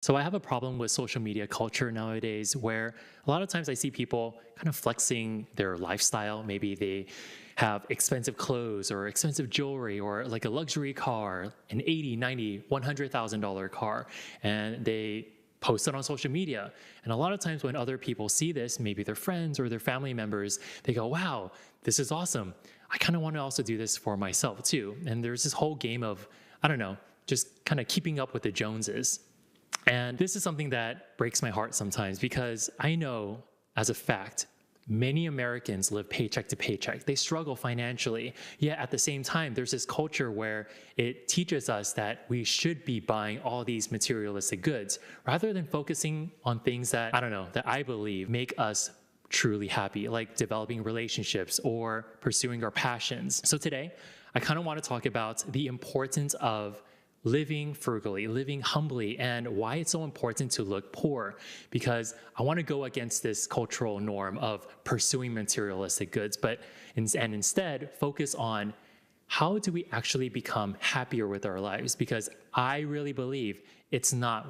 So I have a problem with social media culture nowadays where a lot of times I see people kind of flexing their lifestyle. Maybe they have expensive clothes or expensive jewelry or like a luxury car, an 80, 90, $100,000 car, and they post it on social media. And a lot of times when other people see this, maybe their friends or their family members, they go, wow, this is awesome. I kind of want to also do this for myself too. And there's this whole game of, I don't know, just kind of keeping up with the Joneses. And this is something that breaks my heart sometimes because I know as a fact, many Americans live paycheck to paycheck. They struggle financially. Yet at the same time, there's this culture where it teaches us that we should be buying all these materialistic goods rather than focusing on things that, I don't know, that I believe make us truly happy, like developing relationships or pursuing our passions. So today, I kind of want to talk about the importance of living frugally, living humbly, and why it's so important to look poor. Because I want to go against this cultural norm of pursuing materialistic goods, and instead focus on how do we actually become happier with our lives? Because I really believe it's not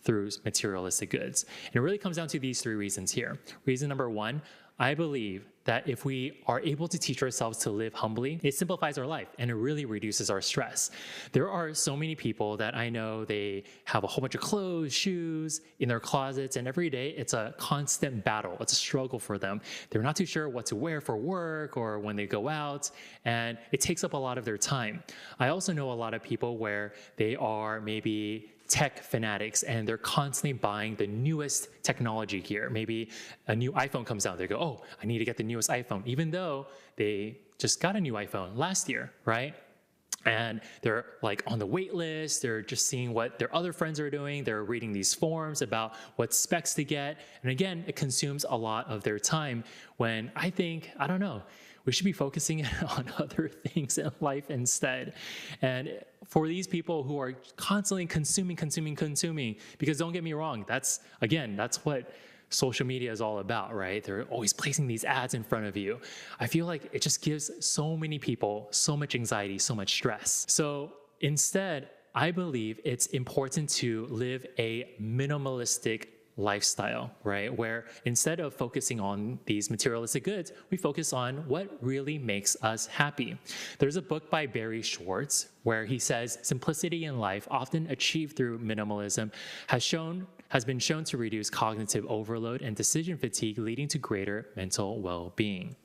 through materialistic goods. And it really comes down to these three reasons here. Reason number one, I believe that if we are able to teach ourselves to live humbly, it simplifies our life and it really reduces our stress. There are so many people that I know, they have a whole bunch of clothes, shoes in their closets, and every day it's a constant battle. It's a struggle for them. They're not too sure what to wear for work or when they go out, and it takes up a lot of their time. I also know a lot of people where they are maybe tech fanatics and they're constantly buying the newest technology gear. Maybe a new iPhone comes out, they go, oh, I need to get the newest iPhone, even though they just got a new iPhone last year, right? And they're like on the wait list, they're just seeing what their other friends are doing, they're reading these forums about what specs to get. And again, it consumes a lot of their time when I think, I don't know, we should be focusing on other things in life instead. And for these people who are constantly consuming, because don't get me wrong, that's what social media is all about, right? They're always placing these ads in front of you. I feel like it just gives so many people so much anxiety, so much stress. So instead, I believe it's important to live a minimalistic lifestyle, right? Where instead of focusing on these materialistic goods, we focus on what really makes us happy. There's a book by Barry Schwartz where he says simplicity in life, often achieved through minimalism, has been shown to reduce cognitive overload and decision fatigue, leading to greater mental well-being.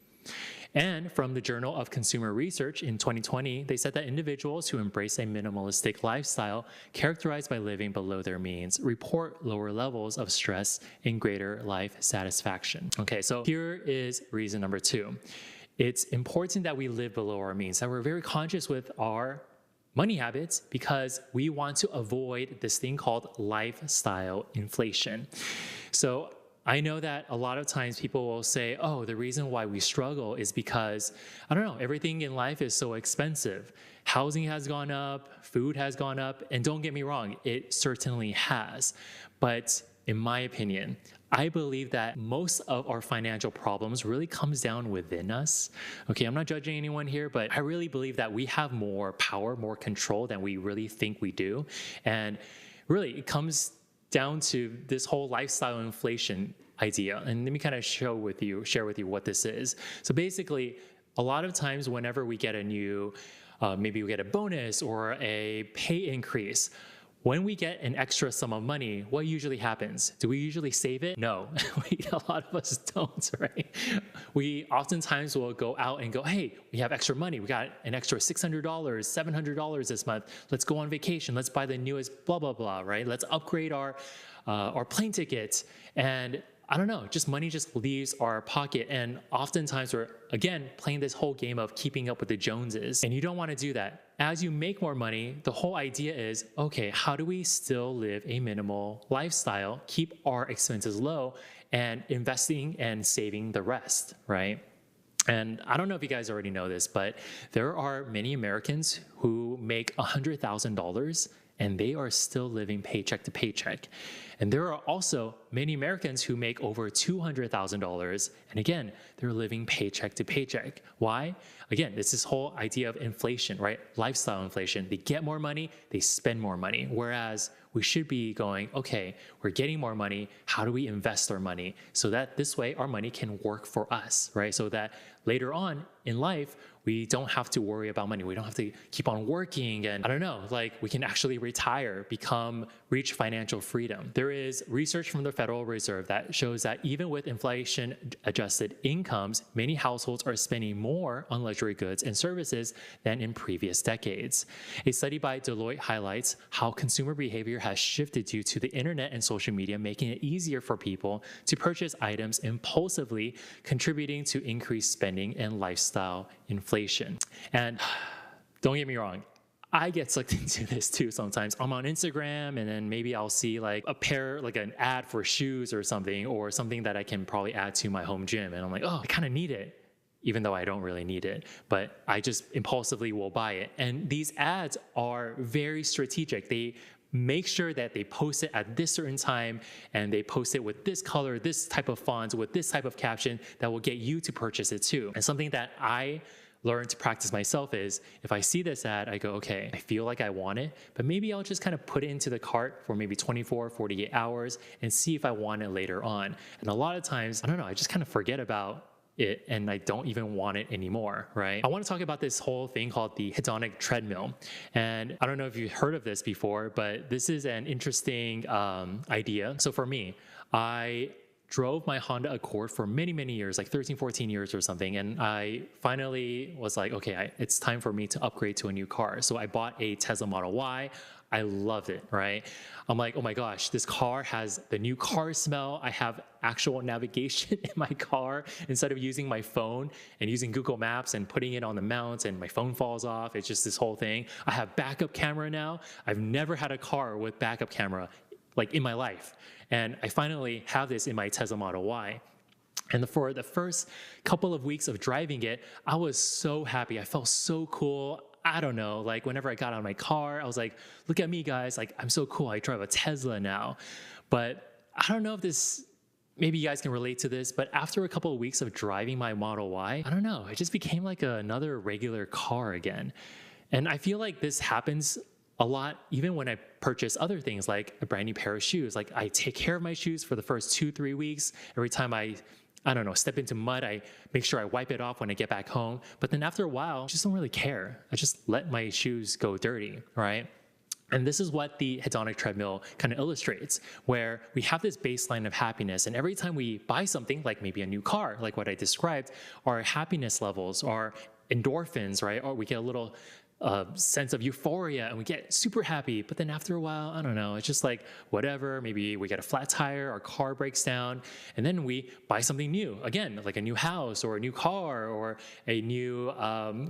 And from the Journal of Consumer Research in 2020, they said that individuals who embrace a minimalistic lifestyle characterized by living below their means report lower levels of stress and greater life satisfaction. Okay, so here is reason number two. It's important that we live below our means, that we're very conscious with our money habits because we want to avoid this thing called lifestyle inflation. So I know that a lot of times people will say, oh, the reason why we struggle is because, I don't know, everything in life is so expensive. Housing has gone up, food has gone up, and don't get me wrong, it certainly has. But in my opinion, I believe that most of our financial problems really comes down within us. Okay, I'm not judging anyone here, but I really believe that we have more power, more control than we really think we do. And really, it comes down to this whole lifestyle inflation idea. And let me kind of share with you what this is. So basically, a lot of times whenever we get maybe we get a bonus or a pay increase, when we get an extra sum of money, what usually happens? Do we usually save it? No, a lot of us don't, right? We oftentimes will go out and go, hey, we have extra money. We got an extra $600, $700 this month. Let's go on vacation. Let's buy the newest blah, blah, blah, right? Let's upgrade our plane tickets. And I don't know, just money just leaves our pocket. And oftentimes we're, again, playing this whole game of keeping up with the Joneses. And you don't want to do that. As you make more money, the whole idea is, okay, how do we still live a minimal lifestyle, keep our expenses low, and investing and saving the rest, right? And I don't know if you guys already know this, but there are many Americans who make $100,000 and they are still living paycheck to paycheck. And there are also many Americans who make over $200,000. And again, they're living paycheck to paycheck. Why? Again, it's this whole idea of inflation, right? Lifestyle inflation. They get more money, they spend more money. Whereas we should be going, okay, we're getting more money. How do we invest our money so that this way our money can work for us, right? So that later on in life, we don't have to worry about money. We don't have to keep on working. And I don't know, like we can actually retire, reach financial freedom. There is research from the Federal Reserve that shows that even with inflation adjusted incomes, many households are spending more on luxury goods and services than in previous decades. A study by Deloitte highlights how consumer behavior has shifted due to the internet and social media, making it easier for people to purchase items impulsively, contributing to increased spending and lifestyle inflation. And don't get me wrong, I get sucked into this too sometimes. I'm on Instagram and then maybe I'll see like an ad for shoes or something that I can probably add to my home gym. And I'm like, oh, I kind of need it, even though I don't really need it, but I just impulsively will buy it. And these ads are very strategic. They make sure that they post it at this certain time and they post it with this color, this type of font, with this type of caption that will get you to purchase it too. And something that I learned to practice myself is if I see this ad, I go, okay, I feel like I want it, but maybe I'll just kind of put it into the cart for maybe 24, 48 hours and see if I want it later on. And a lot of times, I don't know, I just kind of forget about it and I don't even want it anymore, right? I want to talk about this whole thing called the hedonic treadmill. And I don't know if you've heard of this before, but this is an interesting idea. So for me, I drove my Honda Accord for many, many years, like 13, 14 years or something. And I finally was like, okay, it's time for me to upgrade to a new car. So I bought a Tesla Model Y. I loved it, right? I'm like, oh my gosh, this car has the new car smell. I have actual navigation in my car instead of using my phone and using Google Maps and putting it on the mount and my phone falls off. It's just this whole thing. I have backup camera now. I've never had a car with backup camera like in my life. And I finally have this in my Tesla Model Y. And for the first couple of weeks of driving it, I was so happy. I felt so cool. I don't know, like whenever I got out of my car, I was like, look at me guys, like I'm so cool. I drive a Tesla now. But I don't know if maybe you guys can relate to this, but after a couple of weeks of driving my Model Y, I don't know, it just became like another regular car again. And I feel like this happens a lot, even when I purchase other things like a brand new pair of shoes. Like I take care of my shoes for the first 2-3 weeks. Every time I don't know, step into mud, I make sure I wipe it off when I get back home. But then after a while, I just don't really care. I just let my shoes go dirty, right? And this is what the hedonic treadmill kind of illustrates, where we have this baseline of happiness. And every time we buy something, like maybe a new car, like what I described, our happiness levels, our endorphins, right? Or we get a little sense of euphoria and we get super happy. But then after a while, I don't know, it's just like whatever, maybe we get a flat tire, our car breaks down, and then we buy something new. Again, like a new house or a new car or a new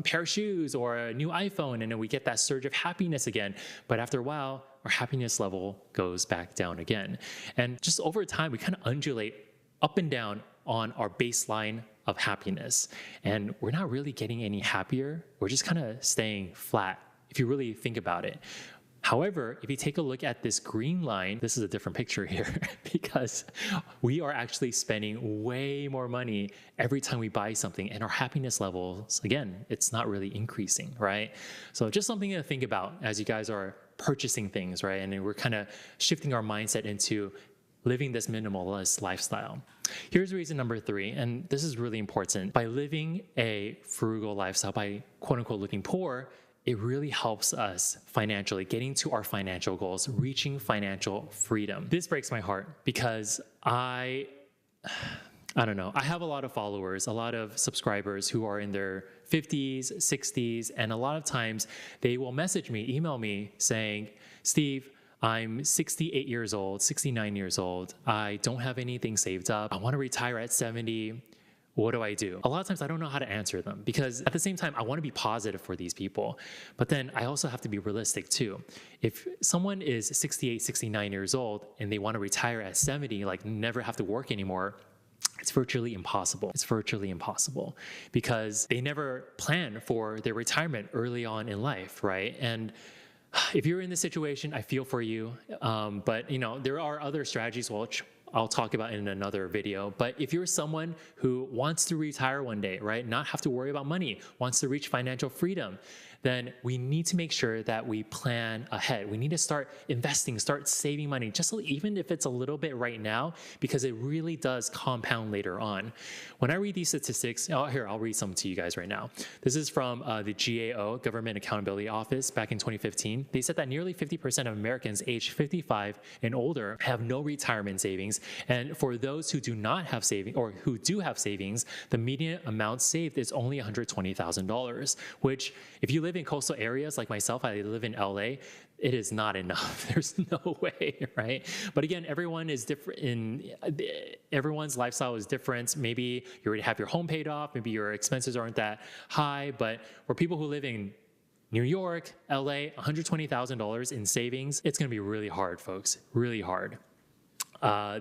pair of shoes or a new iPhone, and then we get that surge of happiness again. But after a while, our happiness level goes back down again. And just over time, we kind of undulate up and down on our baseline of happiness. And we're not really getting any happier. We're just kind of staying flat if you really think about it. However, if you take a look at this green line, this is a different picture here because we are actually spending way more money every time we buy something, and our happiness levels, again, it's not really increasing, right? So just something to think about as you guys are purchasing things, right? And we're kind of shifting our mindset into living this minimalist lifestyle. Here's reason number 3, and this is really important. By living a frugal lifestyle, by quote unquote looking poor, it really helps us financially, getting to our financial goals, reaching financial freedom. This breaks my heart because I don't know, I have a lot of followers, a lot of subscribers who are in their 50s, 60s, and a lot of times they will message me, email me saying, Steve, I'm 68 years old, 69 years old. I don't have anything saved up. I want to retire at 70. What do I do? A lot of times I don't know how to answer them because at the same time, I want to be positive for these people. But then I also have to be realistic too. If someone is 68, 69 years old and they want to retire at 70, like never have to work anymore, it's virtually impossible. It's virtually impossible because they never plan for their retirement early on in life, right? And if you're in this situation, I feel for you. But there are other strategies which I'll talk about in another video. But if you're someone who wants to retire one day, right, not have to worry about money, wants to reach financial freedom, then we need to make sure that we plan ahead. We need to start investing, start saving money, even if it's a little bit right now, because it really does compound later on. When I read these statistics, I'll read some to you guys right now. This is from the GAO, Government Accountability Office, back in 2015. They said that nearly 50% of Americans aged 55 and older have no retirement savings. And for those who do not have savings, or who do have savings, the median amount saved is only $120,000, which if you live in coastal areas like myself, I live in LA, it is not enough. There's no way, right? But again, everyone is different. Everyone's lifestyle is different. Maybe you already have your home paid off. Maybe your expenses aren't that high. But for people who live in New York, LA, $120,000 in savings, it's going to be really hard, folks. Really hard.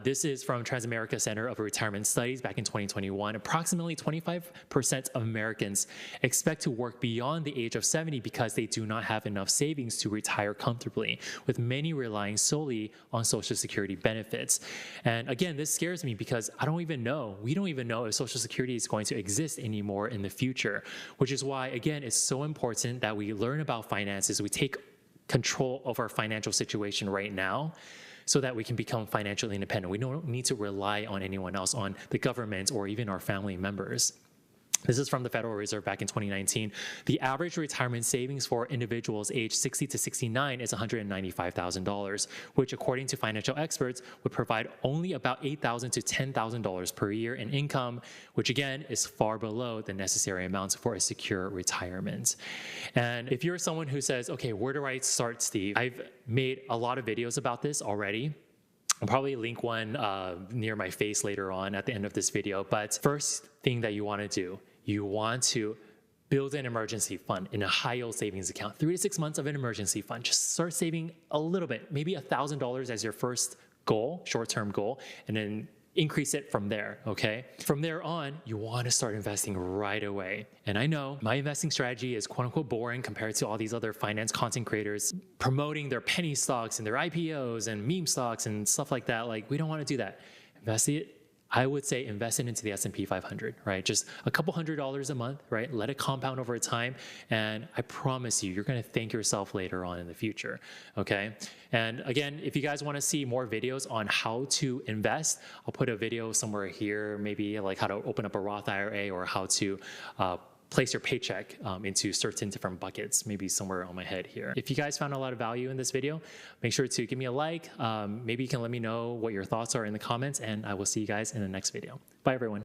This is from Transamerica Center of Retirement Studies back in 2021. Approximately 25% of Americans expect to work beyond the age of 70 because they do not have enough savings to retire comfortably, with many relying solely on Social Security benefits. And again, this scares me because we don't even know if Social Security is going to exist anymore in the future, which is why, again, it's so important that we learn about finances, we take control of our financial situation right now, so that we can become financially independent. We don't need to rely on anyone else, on the government or even our family members. This is from the Federal Reserve back in 2019. The average retirement savings for individuals aged 60 to 69 is $195,000, which according to financial experts would provide only about $8,000 to $10,000 per year in income, which again is far below the necessary amounts for a secure retirement. And if you're someone who says, okay, where do I start, Steve? I've made a lot of videos about this already. I'll probably link one near my face later on at the end of this video. But first thing that you want to do, you want to build an emergency fund in a high yield savings account, 3 to 6 months of an emergency fund. Just start saving a little bit, maybe $1,000 as your first goal, short-term goal, and then increase it from there, okay? From there on, you want to start investing right away. And I know my investing strategy is quote unquote boring compared to all these other finance content creators promoting their penny stocks and their IPOs and meme stocks and stuff like that. Like, we don't want to do that. I would say invest it into the S&P 500, right? Just a couple $100s a month, right? Let it compound over time. And I promise you're going to thank yourself later on in the future, okay? And again, if you guys want to see more videos on how to invest, I'll put a video somewhere here, maybe like how to open up a Roth IRA or how to place your paycheck into certain different buckets, maybe somewhere on my head here. If you guys found a lot of value in this video, make sure to give me a like. Maybe you can let me know what your thoughts are in the comments, and I will see you guys in the next video. Bye, everyone.